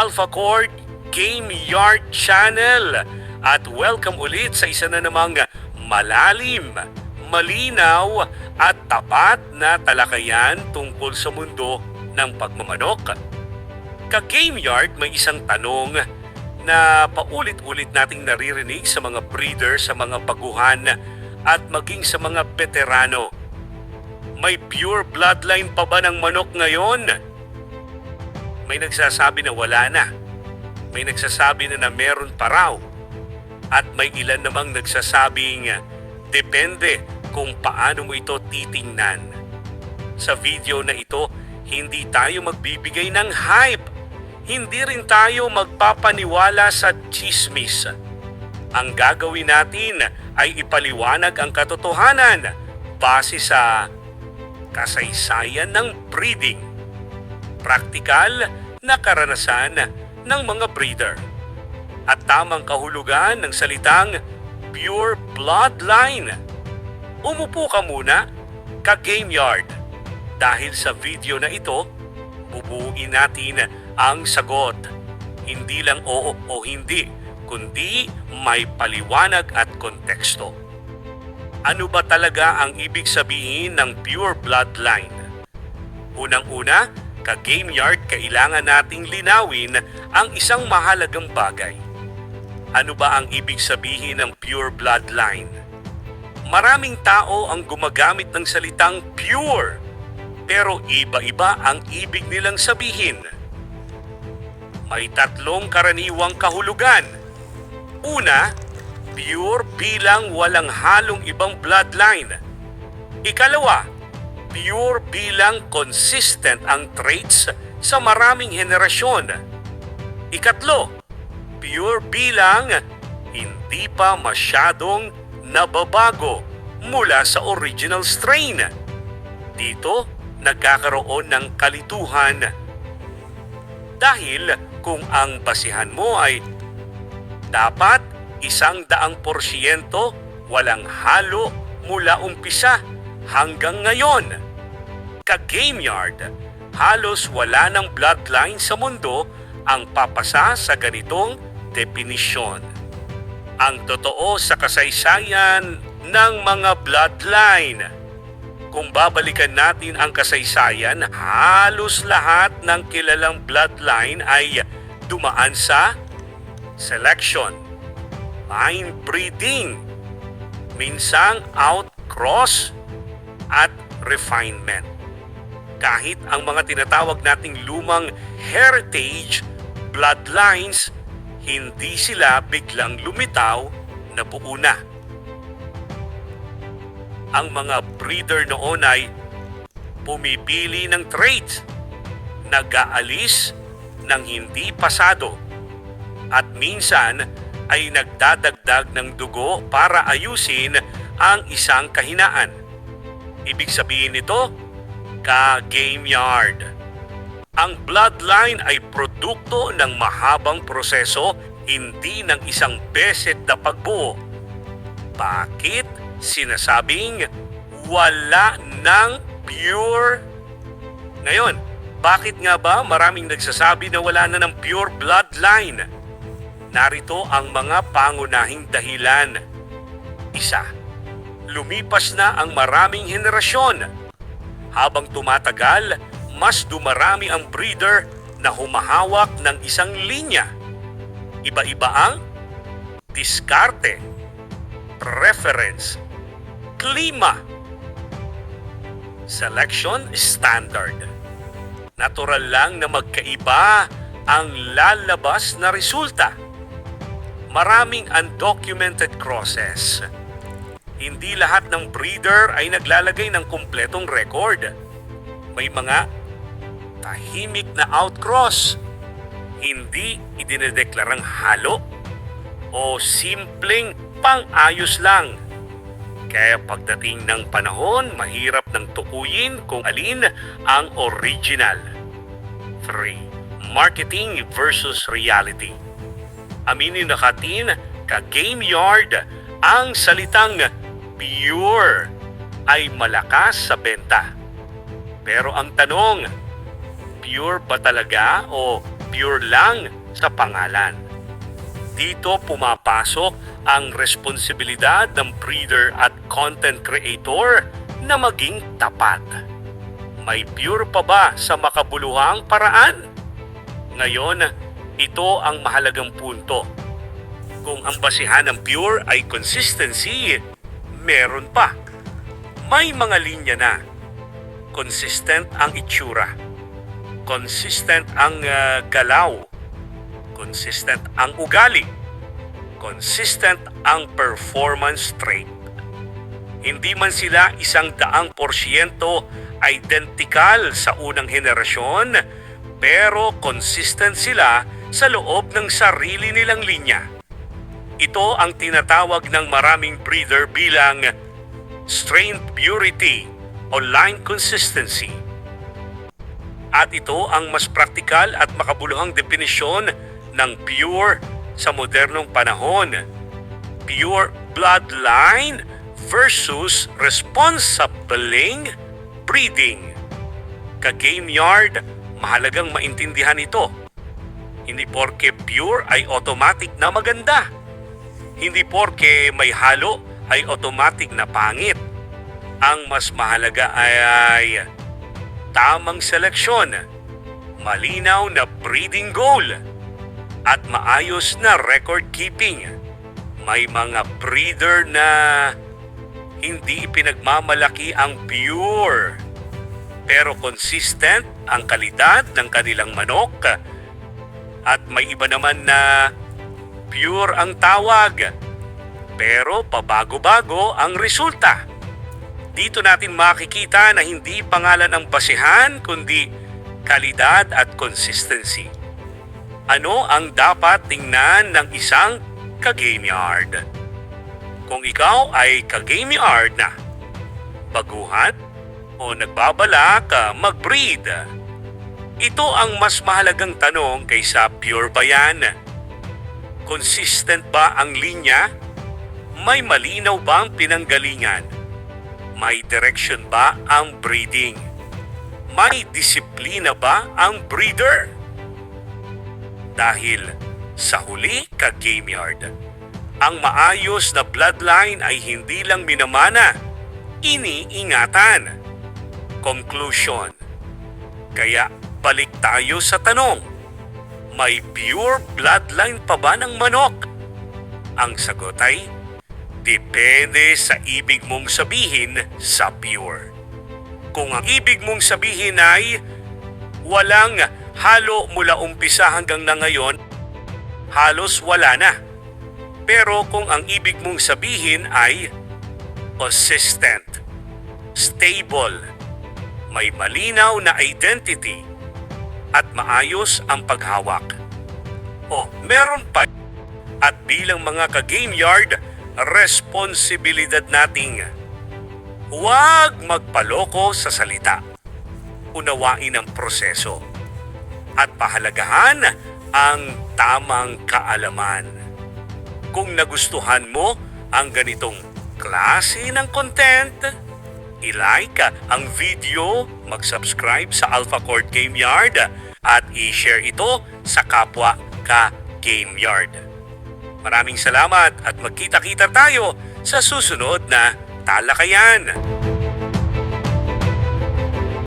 Alpha Cord Game Yard Channel at welcome ulit sa isa na namang malalim, malinaw at tapat na talakayan tungkol sa mundo ng pagmamanok. Ka-Game Yard, may isang tanong na paulit-ulit nating naririnig sa mga breeder, sa mga baguhan at maging sa mga veterano. May pure bloodline pa ba ng manok ngayon? May nagsasabi na wala na. May nagsasabi na meron pa raw. At may ilan namang nagsasabing depende kung paano mo ito titingnan. Sa video na ito, hindi tayo magbibigay ng hype. Hindi rin tayo magpapaniwala sa chismis. Ang gagawin natin ay ipaliwanag ang katotohanan base sa kasaysayan ng breeding. Praktikal na karanasan ng mga breeder at tamang kahulugan ng salitang pure bloodline. Umupo ka muna, ka-Game Yard, dahil sa video na ito, bubuuin natin ang sagot. Hindi lang oo o hindi, kundi may paliwanag at konteksto. Ano ba talaga ang ibig sabihin ng pure bloodline? Unang-una, ka-Game Yard, kailangan nating linawin ang isang mahalagang bagay. Ano ba ang ibig sabihin ng pure bloodline? Maraming tao ang gumagamit ng salitang pure, pero iba-iba ang ibig nilang sabihin. May tatlong karaniwang kahulugan. Una, pure bilang walang halong ibang bloodline. Ikalawa, pure bilang consistent ang traits sa maraming henerasyon. Ikatlo, pure bilang hindi pa masyadong nababago mula sa original strain. Dito, nagkakaroon ng kalituhan. Dahil kung ang basihan mo ay dapat 100% walang halo mula umpisa hanggang ngayon. Ka-Game Yard, halos wala ng bloodline sa mundo ang papasa sa ganitong definisyon. Ang totoo sa kasaysayan ng mga bloodline. Kung babalikan natin ang kasaysayan, halos lahat ng kilalang bloodline ay dumaan sa selection, inbreeding, minsang outcross, at refinement. Kahit ang mga tinatawag nating lumang heritage bloodlines, hindi sila biglang lumitaw na buo na. Ang mga breeder noon ay pumipili ng traits, nag-aalis ng hindi pasado, at minsan ay nagdadagdag ng dugo para ayusin ang isang kahinaan. Ibig sabihin nito, ka-Game Yard. Ang bloodline ay produkto ng mahabang proseso, hindi ng isang beset na pagbuo. Bakit sinasabing wala ng pure? Ngayon, bakit nga ba maraming nagsasabi na wala na ng pure bloodline? Narito ang mga pangunahing dahilan. Isa, lumipas na ang maraming henerasyon. Habang tumatagal, mas dumarami ang breeder na humahawak ng isang linya. Iba-iba ang diskarte, preference, klima, selection standard. Natural lang na magkaiba ang lalabas na resulta. Maraming undocumented crosses. Hindi lahat ng breeder ay naglalagay ng kumpletong record. May mga tahimik na outcross, hindi idinedeklarang halo, o simpleng pang-ayos lang. Kaya pagdating ng panahon, mahirap nang tukuyin kung alin ang original. 3. Marketing versus reality. Aminin na katin, ka-Game Yard, ang salitang pure ay malakas sa benta. Pero ang tanong, pure ba talaga o pure lang sa pangalan. Dito pumapasok ang responsibilidad ng breeder at content creator na maging tapat. May pure pa ba sa makabuluhang paraan? Ngayon, ito ang mahalagang punto. Kung ang basihan ng pure ay consistency, meron pa. May mga linya na. Consistent ang itsura. Consistent ang galaw. Consistent ang ugali. Consistent ang performance trait. Hindi man sila 100% identical sa unang henerasyon, pero consistent sila sa loob ng sarili nilang linya. Ito ang tinatawag ng maraming breeder bilang strain purity o line consistency. At ito ang mas praktikal at makabuluhang definisyon ng pure sa modernong panahon. Pure bloodline versus responsible breeding. Ka-game yard, mahalagang maintindihan ito. Hindi porke pure ay automatic na maganda. Hindi porke may halo ay automatic na pangit. Ang mas mahalaga ay tamang seleksyon, malinaw na breeding goal, at maayos na record keeping. May mga breeder na hindi ipinagmamalaki ang pure, pero consistent ang kalidad ng kanilang manok. At may iba naman na pure ang tawag, pero pabago-bago ang resulta. Dito natin makikita na hindi pangalan ang basihan, kundi kalidad at consistency. Ano ang dapat tingnan ng isang ka-game yard? Kung ikaw ay ka-game yard na, baguhan o nagbabalak mag-breed, ito ang mas mahalagang tanong kaysa pure ba yan? Consistent ba ang linya? May malinaw ba ang pinanggalingan? May direction ba ang breeding? May disiplina ba ang breeder? Dahil sa huli ka-game yard, ang maayos na bloodline ay hindi lang minamana, iniingatan. Conclusion. Kaya balik tayo sa tanong, may pure bloodline pa ba ng manok? Ang sagot ay, depende sa ibig mong sabihin sa pure. Kung ang ibig mong sabihin ay walang halo mula umpisa hanggang na ngayon, halos wala na. Pero kung ang ibig mong sabihin ay consistent, stable, may malinaw na identity, at maayos ang paghawak, meron pa. At bilang mga ka-game yard, responsibilidad nating huwag magpaloko sa salita. Unawain ang proseso at pahalagahan ang tamang kaalaman. Kung nagustuhan mo ang ganitong klase ng content, i-like ang video, mag-subscribe sa Alpha Court Game Yard at i-share ito sa kapwa ka-Game Yard. Maraming salamat at magkita-kita tayo sa susunod na talakayan.